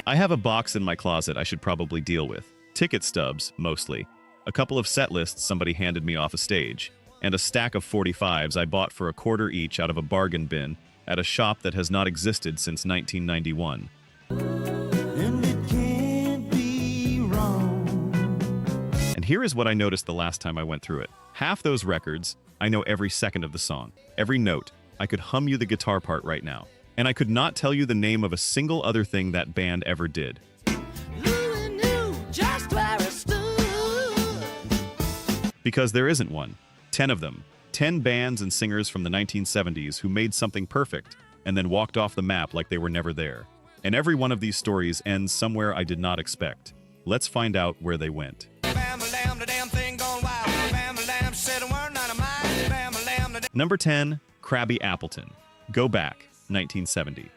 I have a box in my closet I should probably deal with. Ticket stubs, mostly. A couple of set lists somebody handed me off a stage. And a stack of 45s I bought for a quarter each out of a bargain bin at a shop that has not existed since 1991. And it can't be wrong. And here is what I noticed the last time I went through it. Half those records, I know every second of the song. Every note. I could hum you the guitar part right now. And I could not tell you the name of a single other thing that band ever did. Louis knew just where it stood. Because there isn't one. 10 of them. 10 bands and singers from the 1970s who made something perfect and then walked off the map like they were never there. And every one of these stories ends somewhere I did not expect. Let's find out where they went. Number 10, Krabby Appleton. Go Back, 1970.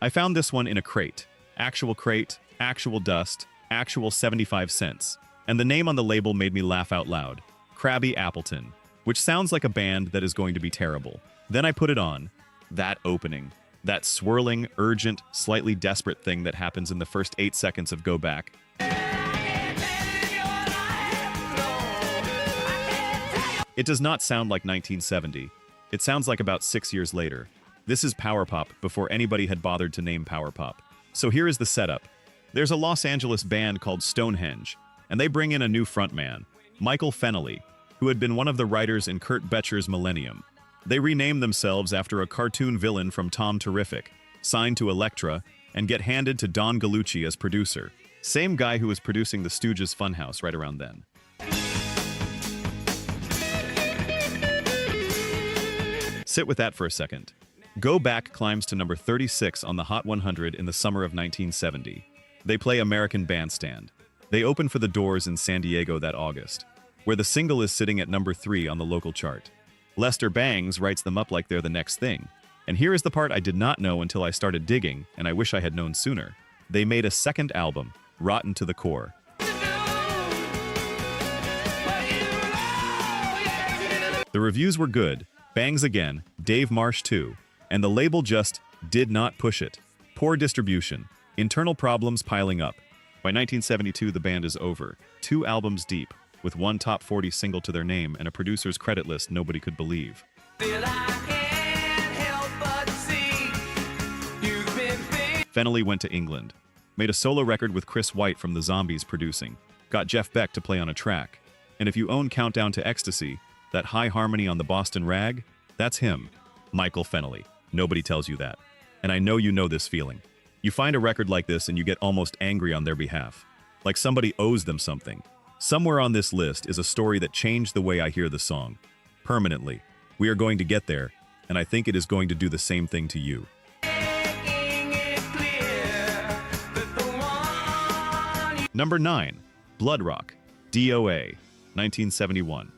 I found this one in a crate. Actual crate, actual dust, actual 75 cents. And the name on the label made me laugh out loud. Krabby Appleton, which sounds like a band that is going to be terrible. Then I put it on. That opening. That swirling, urgent, slightly desperate thing that happens in the first 8 seconds of Go Back. It does not sound like 1970. It sounds like about 6 years later. This is power pop before anybody had bothered to name power pop. So here is the setup. There's a Los Angeles band called Stonehenge, and they bring in a new frontman, Michael Fennelly, who had been one of the writers in Kurt Becher's Millennium. They rename themselves after a cartoon villain from Tom Terrific, signed to Elektra, and get handed to Don Gallucci as producer. Same guy who was producing the Stooges Fun House right around then. Sit with that for a second. Go Back climbs to number 36 on the Hot 100 in the summer of 1970. They play American Bandstand. They open for The Doors in San Diego that August, where the single is sitting at number 3 on the local chart. Lester Bangs writes them up like they're the next thing. And here is the part I did not know until I started digging, and I wish I had known sooner. They made a second album, Rotten to the Core. The reviews were good. Bangs again, Dave Marsh too. And the label just did not push it. Poor distribution. Internal problems piling up. By 1972, the band is over. 2 albums deep, with 1 top 40 single to their name and a producer's credit list nobody could believe. Fennelly went to England. Made a solo record with Chris White from the Zombies producing. Got Jeff Beck to play on a track. And if you own Countdown to Ecstasy, that high harmony on the Boston Rag, that's him, Michael Fennelly. Nobody tells you that. And I know you know this feeling. You find a record like this and you get almost angry on their behalf. Like somebody owes them something. Somewhere on this list is a story that changed the way I hear the song. Permanently. We are going to get there, and I think it is going to do the same thing to you. Number 9. Blood Rock, DOA, 1971.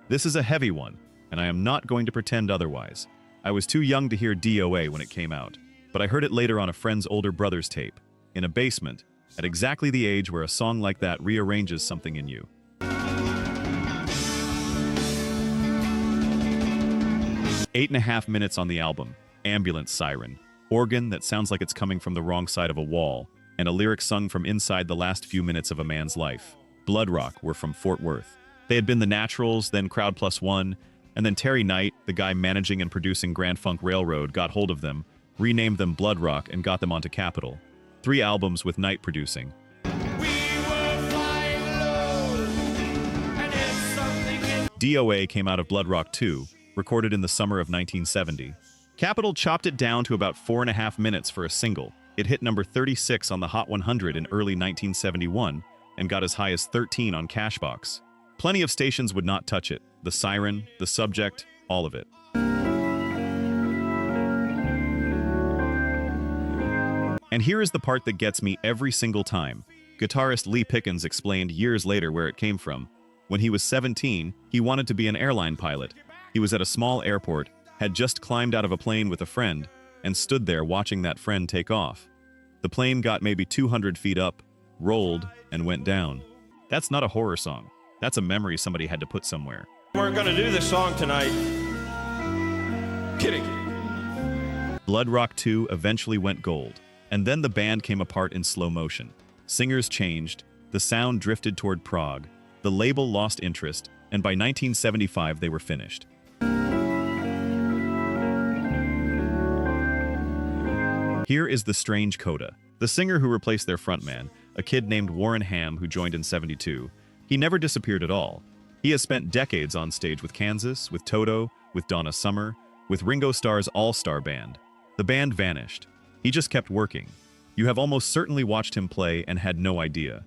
This is a heavy one, and I am not going to pretend otherwise. I was too young to hear DOA when it came out, but I heard it later on a friend's older brother's tape, in a basement, at exactly the age where a song like that rearranges something in you. 8.5 minutes on the album, ambulance siren, organ that sounds like it's coming from the wrong side of a wall, and a lyric sung from inside the last few minutes of a man's life. Blood Rock were from Fort Worth. They had been the Naturals, then Crowd Plus One, and then Terry Knight, the guy managing and producing Grand Funk Railroad, got hold of them, renamed them Blood Rock, and got them onto Capitol. 3 albums with Knight producing. DOA came out of Blood Rock 2, recorded in the summer of 1970. Capitol chopped it down to about 4.5 minutes for a single. It hit number 36 on the Hot 100 in early 1971 and got as high as 13 on Cashbox. Plenty of stations would not touch it. The siren, the subject, all of it. And here is the part that gets me every single time. Guitarist Lee Pickens explained years later where it came from. When he was 17, he wanted to be an airline pilot. He was at a small airport, had just climbed out of a plane with a friend, and stood there watching that friend take off. The plane got maybe 200 feet up, rolled, and went down. That's not a horror song. That's a memory somebody had to put somewhere. We're gonna do this song tonight. Kidding. Blood Rock 2 eventually went gold, and then the band came apart in slow motion. Singers changed, the sound drifted toward prog, the label lost interest, and by 1975 they were finished. Here is the strange coda. The singer who replaced their frontman, a kid named Warren Ham who joined in '72, he never disappeared at all. He has spent decades on stage with Kansas, with Toto, with Donna Summer, with Ringo Starr's all-star band. The band vanished. He just kept working. You have almost certainly watched him play and had no idea.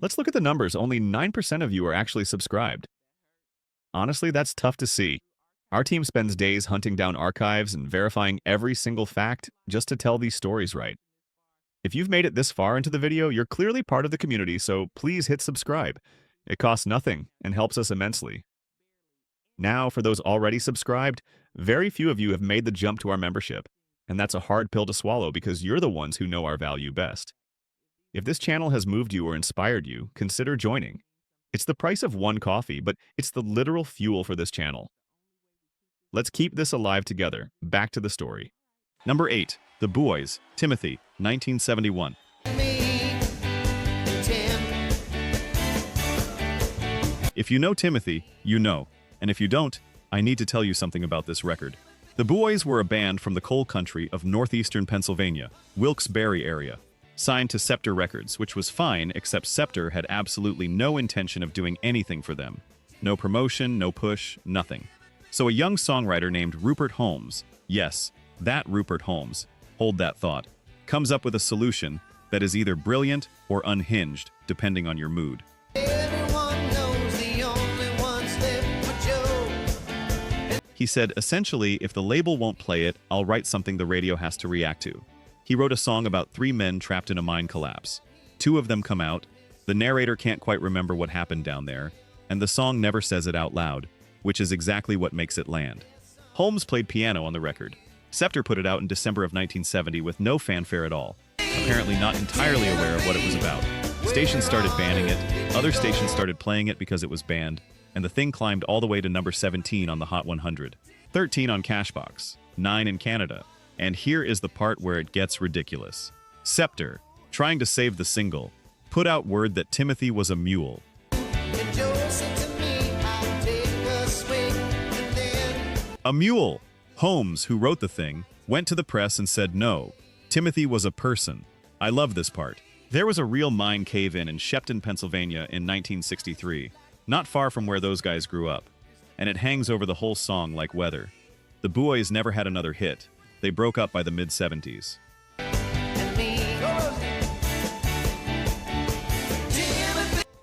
Let's look at the numbers. Only 9% of you are actually subscribed. Honestly, that's tough to see. Our team spends days hunting down archives and verifying every single fact just to tell these stories right. If you've made it this far into the video, you're clearly part of the community, so please hit subscribe. It costs nothing and helps us immensely. Now, for those already subscribed, very few of you have made the jump to our membership, and that's a hard pill to swallow because you're the ones who know our value best. If this channel has moved you or inspired you, consider joining. It's the price of one coffee, but it's the literal fuel for this channel. Let's keep this alive together. Back to the story. Number 8. The Boys, Timothy, 1971. If you know Timothy, you know. And if you don't, I need to tell you something about this record. The Boys were a band from the coal country of northeastern Pennsylvania, Wilkes-Barre area, signed to Scepter Records, which was fine, except Scepter had absolutely no intention of doing anything for them. No promotion, no push, nothing. So a young songwriter named Rupert Holmes, yes, that Rupert Holmes, hold that thought, comes up with a solution that is either brilliant or unhinged, depending on your mood. He said, essentially, if the label won't play it, I'll write something the radio has to react to. He wrote a song about 3 men trapped in a mine collapse. 2 of them come out, the narrator can't quite remember what happened down there, and the song never says it out loud, which is exactly what makes it land. Holmes played piano on the record. Scepter put it out in December of 1970 with no fanfare at all, apparently not entirely aware of what it was about. Stations started banning it, other stations started playing it because it was banned, and the thing climbed all the way to number 17 on the Hot 100, 13 on Cashbox, 9 in Canada, and here is the part where it gets ridiculous. Scepter, trying to save the single, put out word that Timothy was a mule. A mule! Holmes, who wrote the thing, went to the press and said no, Timothy was a person. I love this part. There was a real mine cave-in in Shepton, Pennsylvania in 1963, not far from where those guys grew up, and it hangs over the whole song like weather. The Boys never had another hit. They broke up by the mid-70s.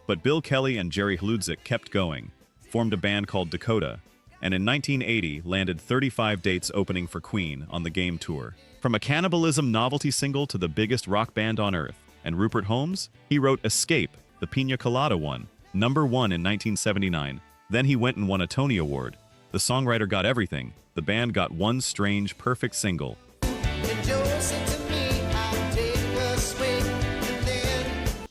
But Bill Kelly and Jerry Hludzik kept going, formed a band called Dakota, and in 1980 landed 35 dates opening for Queen on the Game Tour. From a cannibalism novelty single to the biggest rock band on earth. And Rupert Holmes? He wrote Escape, the Pina Colada one, number 1 in 1979. Then he went and won a Tony Award. The songwriter got everything. The band got one strange, perfect single.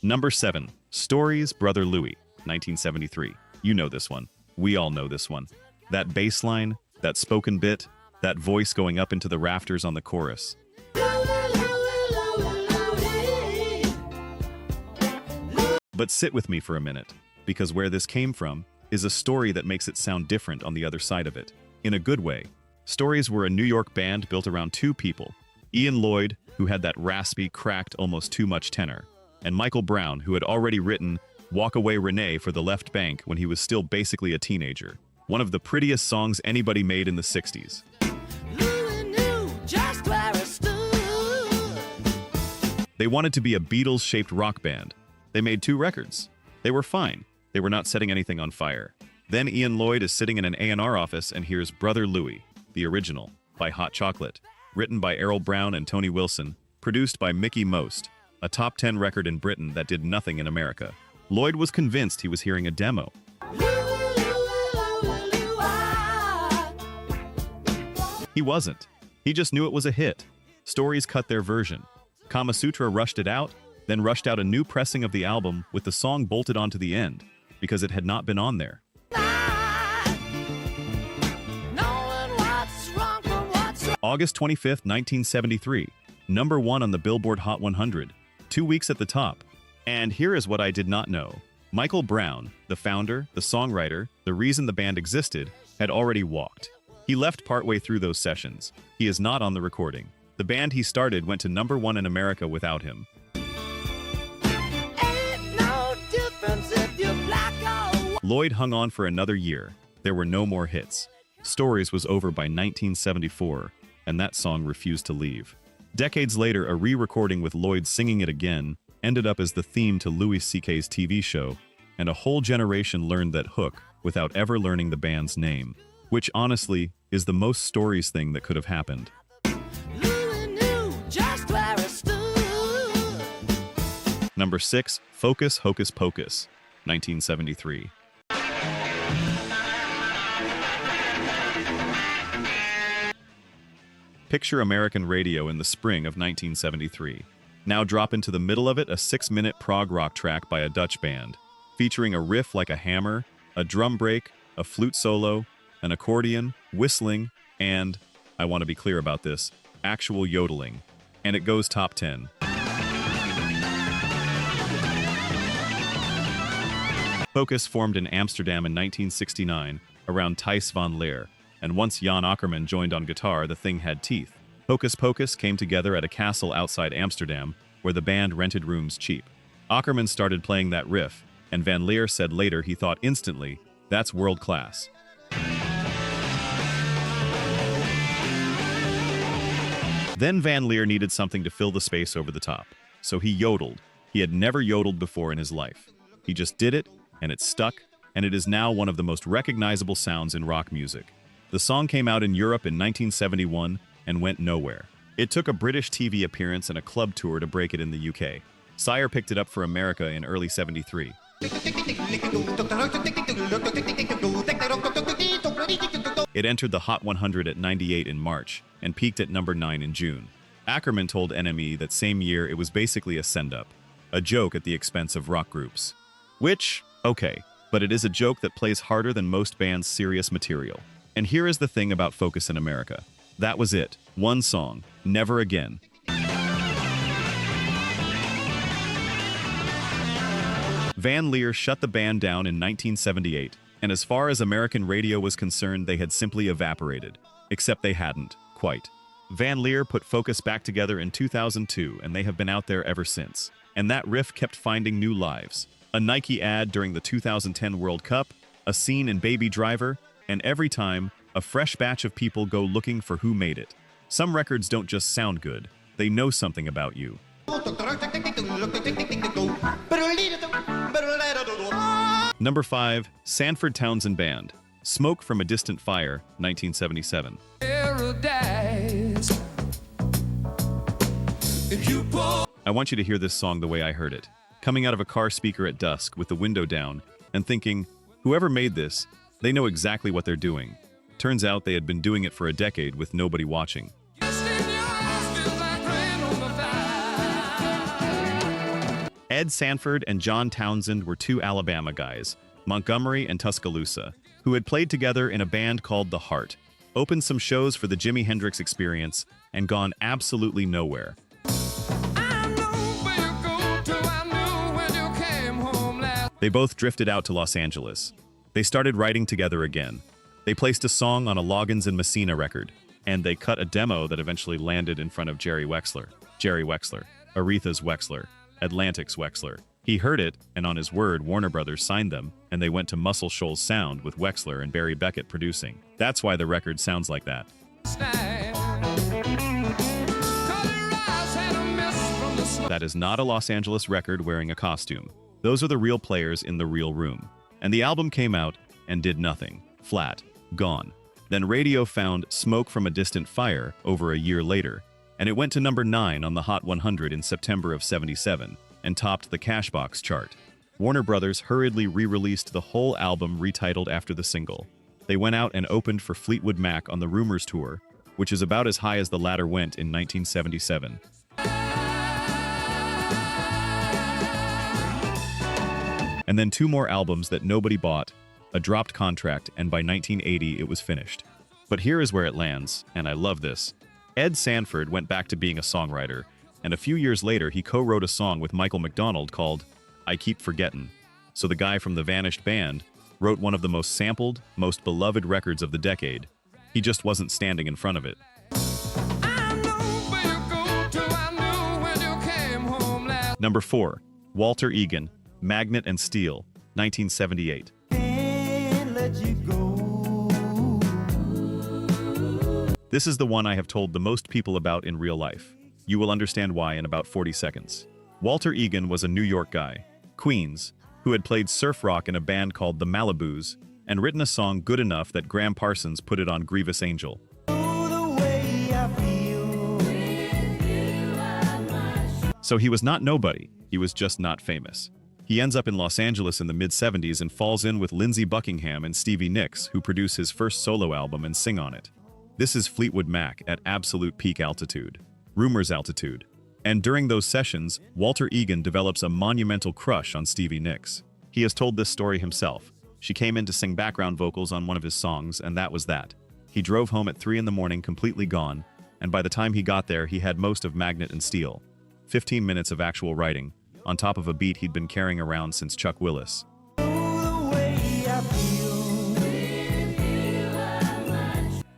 Number 7. Stories, Brother Louie, 1973. You know this one. We all know this one. That bass line, that spoken bit, that voice going up into the rafters on the chorus. But sit with me for a minute, because where this came from is a story that makes it sound different on the other side of it, in a good way. Stories were a New York band built around 2 people, Ian Lloyd, who had that raspy, cracked, almost too much tenor, and Michael Brown, who had already written Walk Away Renee for the Left Bank when he was still basically a teenager. One of the prettiest songs anybody made in the 60s. They wanted to be a Beatles-shaped rock band. They made 2 records. They were fine. They were not setting anything on fire. Then Ian Lloyd is sitting in an A&R office and hears Brother Louie, the original, by Hot Chocolate, written by Errol Brown and Tony Wilson, produced by Mickey Most, a top 10 record in Britain that did nothing in America. Lloyd was convinced he was hearing a demo. He wasn't. He just knew it was a hit. Stories cut their version. Kama Sutra rushed it out, then rushed out a new pressing of the album with the song bolted onto the end, because it had not been on there. August 25th, 1973, number 1 on the Billboard Hot 100, 2 weeks at the top. And here is what I did not know. Michael Brown, the founder, the songwriter, the reason the band existed, had already walked. He left partway through those sessions. He is not on the recording. The band he started went to number 1 in America without him. Lloyd hung on for another year. There were no more hits. Stories was over by 1974, and that song refused to leave. Decades later, a re-recording with Lloyd singing it again ended up as the theme to Louis C.K.'s TV show, and a whole generation learned that hook without ever learning the band's name, which honestly is the most stories thing that could have happened. Number 6, Focus Hocus Pocus, 1973. Picture American radio in the spring of 1973. Now drop into the middle of it a 6-minute prog rock track by a Dutch band, featuring a riff like a hammer, a drum break, a flute solo, an accordion, whistling, and, I want to be clear about this, actual yodeling. And it goes top 10. Focus formed in Amsterdam in 1969 around Thijs van Leer, and once Jan Akkerman joined on guitar, the thing had teeth. Hocus Pocus came together at a castle outside Amsterdam, where the band rented rooms cheap. Akkerman started playing that riff, and Van Leer said later he thought instantly, that's world class. Then Van Leer needed something to fill the space over the top, so he yodeled. He had never yodeled before in his life. He just did it, and it stuck, and it is now one of the most recognizable sounds in rock music. The song came out in Europe in 1971 and went nowhere. It took a British TV appearance and a club tour to break it in the UK. Sire picked it up for America in early '73. It entered the Hot 100 at 98 in March and peaked at number 9 in June. Ackerman told NME that same year it was basically a send-up, a joke at the expense of rock groups. Which, okay, but it is a joke that plays harder than most bands' serious material. And here is the thing about Focus in America. That was it. One song. Never again. Van Leer shut the band down in 1978, and as far as American radio was concerned, they had simply evaporated. Except they hadn't, quite. Van Leer put Focus back together in 2002, and they have been out there ever since. And that riff kept finding new lives. A Nike ad during the 2010 World Cup, a scene in Baby Driver, and every time, a fresh batch of people go looking for who made it. Some records don't just sound good, they know something about you. Number 5, Sanford Townsend Band, Smoke from a Distant Fire, 1977. I want you to hear this song the way I heard it, coming out of a car speaker at dusk with the window down, and thinking, whoever made this, they know exactly what they're doing. Turns out they had been doing it for a decade with nobody watching. Ed Sanford and John Townsend were two Alabama guys, Montgomery and Tuscaloosa, who had played together in a band called The Heart, opened some shows for the Jimi Hendrix Experience, and gone absolutely nowhere. They both drifted out to Los Angeles. They started writing together again. They placed a song on a Loggins and Messina record, and they cut a demo that eventually landed in front of Jerry Wexler, Aretha's Wexler, Atlantic's Wexler. He heard it, and on his word, Warner Brothers signed them, and they went to Muscle Shoals Sound with Wexler and Barry Beckett producing. That's why the record sounds like that. That is not a Los Angeles record wearing a costume. Those are the real players in the real room. And the album came out and did nothing. Flat. Gone. Then radio found Smoke from a Distant Fire over a year later, and it went to number 9 on the Hot 100 in September of '77 and topped the Cashbox chart. Warner Brothers hurriedly re-released the whole album retitled after the single. They went out and opened for Fleetwood Mac on the Rumors Tour, which is about as high as the latter went in 1977. And then 2 more albums that nobody bought, a dropped contract, and by 1980 it was finished. But here is where it lands, and I love this. Ed Sanford went back to being a songwriter, and a few years later he co-wrote a song with Michael McDonald called I Keep Forgettin'. So the guy from the Vanished Band wrote one of the most sampled, most beloved records of the decade. He just wasn't standing in front of it. Number 4. Walter Egan, Magnet and Steel, 1978. This is the one I have told the most people about in real life. You will understand why in about 40 seconds. Walter Egan was a New York guy, Queens, who had played surf rock in a band called the Malibus and written a song good enough that Graham Parsons put it on Grievous Angel. So he was not nobody, he was just not famous. He ends up in Los Angeles in the mid-70s and falls in with Lindsey Buckingham and Stevie Nicks, who produce his first solo album and sing on it. This is Fleetwood Mac at absolute peak altitude, Rumors altitude. And during those sessions, Walter Egan develops a monumental crush on Stevie Nicks. He has told this story himself. She came in to sing background vocals on one of his songs, and that was that. He drove home at 3 in the morning completely gone, and by the time he got there, he had most of Magnet and Steel. 15 minutes of actual writing, on top of a beat he'd been carrying around since Chuck Willis.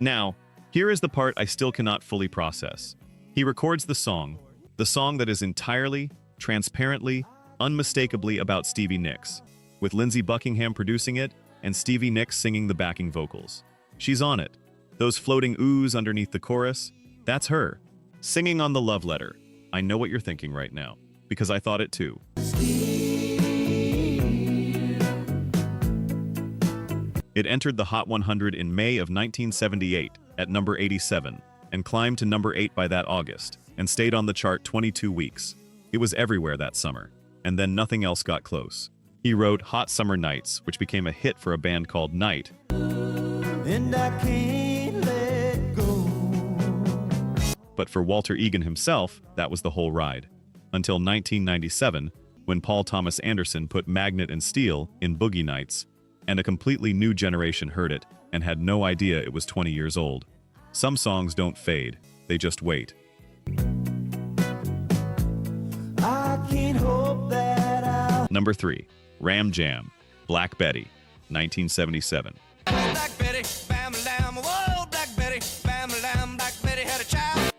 Now, here is the part I still cannot fully process. He records the song that is entirely, transparently, unmistakably about Stevie Nicks, with Lindsey Buckingham producing it and Stevie Nicks singing the backing vocals. She's on it. Those floating oohs underneath the chorus, that's her, singing on the love letter. I know what you're thinking right now, because I thought it too. It entered the Hot 100 in May of 1978 at number 87, and climbed to number 8 by that August, and stayed on the chart 22 weeks. It was everywhere that summer, and then nothing else got close. He wrote Hot Summer Nights, which became a hit for a band called Night. And I can't let go. But for Walter Egan himself, that was the whole ride. Until 1997, when Paul Thomas Anderson put Magnet and Steel in Boogie Nights, and a completely new generation heard it and had no idea it was 20 years old. Some songs don't fade, they just wait. Number 3. Ram Jam, Black Betty, 1977.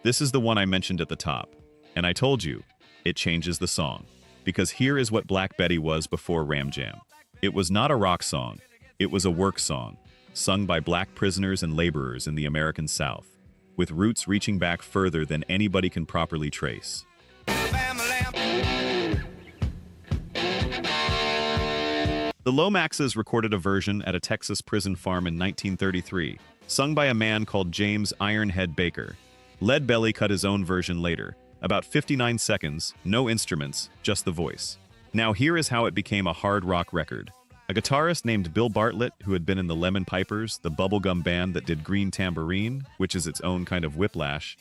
This is the one I mentioned at the top, and I told you, it changes the song. Because here is what Black Betty was before Ram Jam. It was not a rock song, it was a work song, sung by black prisoners and laborers in the American South, with roots reaching back further than anybody can properly trace. The Lomaxes recorded a version at a Texas prison farm in 1933, sung by a man called James Ironhead Baker. Lead Belly cut his own version later, about 59 seconds, no instruments, just the voice. Now here is how it became a hard rock record. A guitarist named Bill Bartlett, who had been in the Lemon Pipers, the bubblegum band that did Green Tambourine, which is its own kind of whiplash,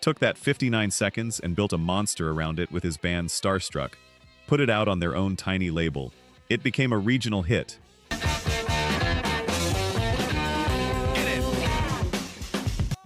took that 59 seconds and built a monster around it with his band Starstruck, put it out on their own tiny label. It became a regional hit.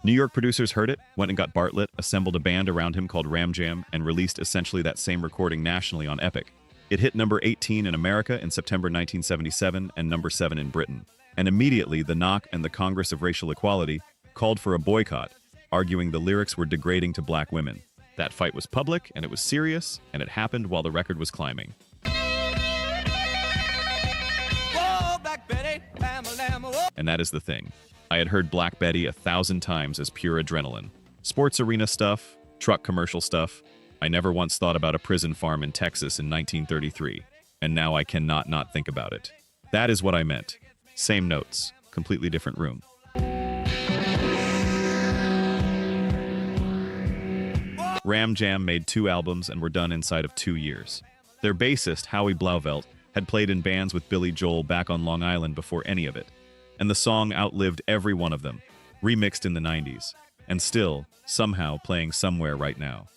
New York producers heard it, went and got Bartlett, assembled a band around him called Ram Jam, and released essentially that same recording nationally on Epic. It hit number 18 in America in September 1977 and number 7 in Britain. And immediately, the Knock and the Congress of Racial Equality called for a boycott, arguing the lyrics were degrading to black women. That fight was public, and it was serious, and it happened while the record was climbing. Whoa, Black Betty, llama, llama, whoa. And that is the thing. I had heard Black Betty 1,000 times as pure adrenaline. Sports arena stuff, truck commercial stuff. I never once thought about a prison farm in Texas in 1933, and now I cannot not think about it. That is what I meant. Same notes, completely different room. Ram Jam made 2 albums and were done inside of 2 years. Their bassist, Howie Blauvelt, had played in bands with Billy Joel back on Long Island before any of it. And the song outlived every one of them, remixed in the 90s, and still, somehow, playing somewhere right now.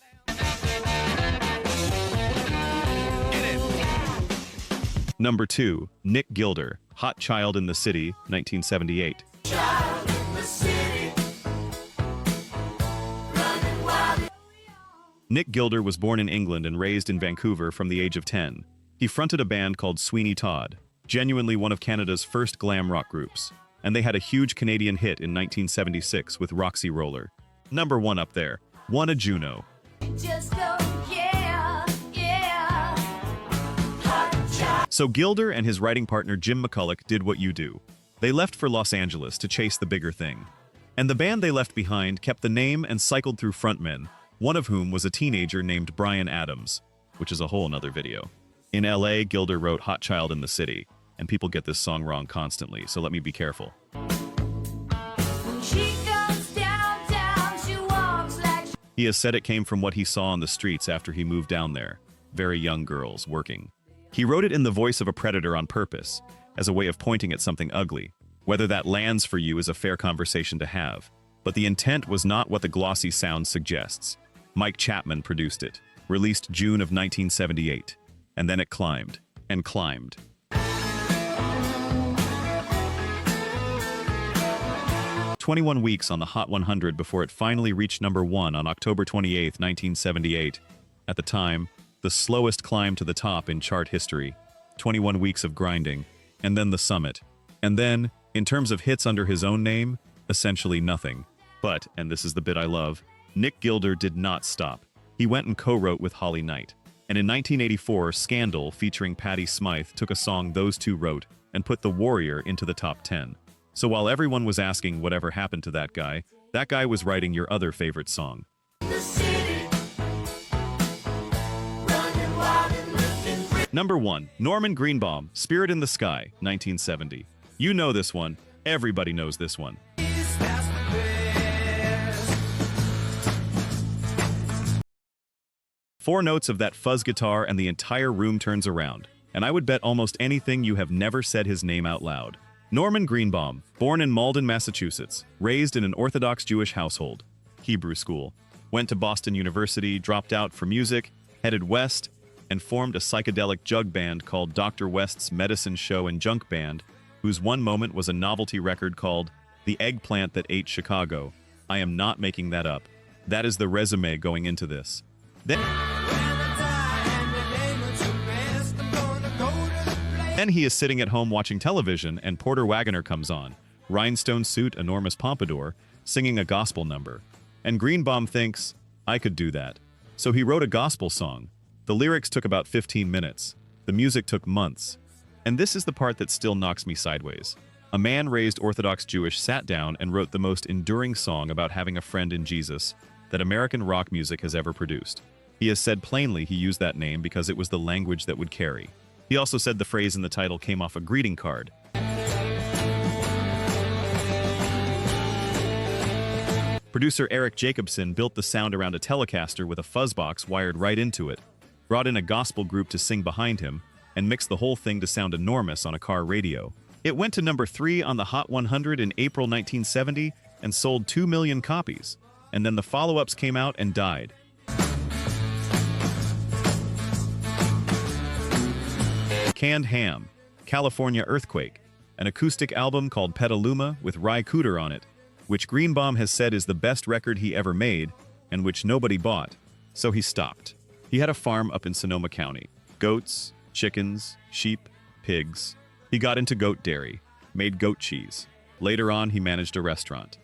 Number 2, Nick Gilder, Hot Child in the City, 1978. Child in the city, running wild. Nick Gilder was born in England and raised in Vancouver from the age of 10. He fronted a band called Sweeney Todd, genuinely one of Canada's first glam rock groups, and they had a huge Canadian hit in 1976 with Roxy Roller. Number 1 up there, won a Juno. Just go, yeah, yeah. Hot child. So Gilder and his writing partner Jim McCulloch did what you do. They left for Los Angeles to chase the bigger thing. And the band they left behind kept the name and cycled through frontmen, one of whom was a teenager named Bryan Adams, which is a whole nother video. In LA, Gilder wrote Hot Child in the City, and people get this song wrong constantly, so let me be careful. When she goes downtown, she walks like He has said it came from what he saw on the streets after he moved down there. Very young girls working. He wrote it in the voice of a predator on purpose, as a way of pointing at something ugly. Whether that lands for you is a fair conversation to have. But the intent was not what the glossy sound suggests. Mike Chapman produced it, released June of 1978. And then it climbed, and climbed. "21 weeks on the Hot 100 before it finally reached number 1 on October 28, 1978. At the time, the slowest climb to the top in chart history. 21 weeks of grinding, and then the summit. And then, in terms of hits under his own name, essentially nothing. But, and this is the bit I love, Nick Gilder did not stop. He went and co-wrote with Holly Knight. And in 1984, Scandal, featuring Patti Smythe, took a song those two wrote and put The Warrior into the top 10. So while everyone was asking whatever happened to that guy was writing your other favorite song. the city, running wild and lifting free. Number 1, Norman Greenbaum, Spirit in the Sky, 1970. You know this one. Everybody knows this one. Four notes of that fuzz guitar and the entire room turns around. And I would bet almost anything you have never said his name out loud. Norman Greenbaum, born in Malden, Massachusetts, raised in an Orthodox Jewish household, Hebrew school, went to Boston University, dropped out for music, headed west, and formed a psychedelic jug band called Dr. West's Medicine Show and Junk Band, whose one moment was a novelty record called The Eggplant That Ate Chicago. I am not making that up. That is the resume going into this. Then he is sitting at home watching television and Porter Wagoner comes on, rhinestone suit, enormous pompadour, singing a gospel number. And Greenbaum thinks, I could do that. So he wrote a gospel song. The lyrics took about 15 minutes. The music took months. And this is the part that still knocks me sideways. A man raised Orthodox Jewish sat down and wrote the most enduring song about having a friend in Jesus that American rock music has ever produced. He has said plainly he used that name because it was the language that would carry. He also said the phrase in the title came off a greeting card. Producer Eric Jacobson built the sound around a Telecaster with a fuzzbox wired right into it, brought in a gospel group to sing behind him, and mixed the whole thing to sound enormous on a car radio. It went to number 3 on the Hot 100 in April 1970 and sold 2 million copies. And then the follow-ups came out and died. Canned Ham, California Earthquake, an acoustic album called Petaluma with Ry Cooder on it, which Greenbaum has said is the best record he ever made and which nobody bought, so he stopped. He had a farm up in Sonoma County. Goats, chickens, sheep, pigs. He got into goat dairy, made goat cheese. Later on, he managed a restaurant.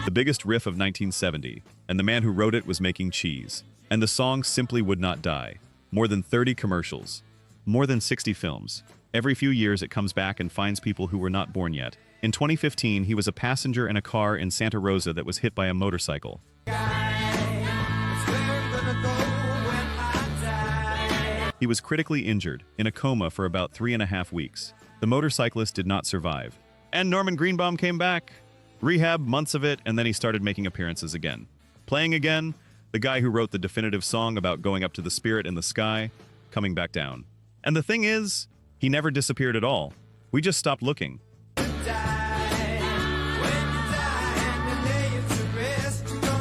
The biggest riff of 1970, and the man who wrote it was making cheese. And the song simply would not die. More than 30 commercials. More than 60 films. Every few years it comes back and finds people who were not born yet. In 2015, he was a passenger in a car in Santa Rosa that was hit by a motorcycle. He was critically injured, in a coma for about 3.5 weeks. The motorcyclist did not survive. And Norman Greenbaum came back. Rehab, months of it, and then he started making appearances again. Playing again, the guy who wrote the definitive song about going up to the spirit in the sky, coming back down. And the thing is, he never disappeared at all. We just stopped looking.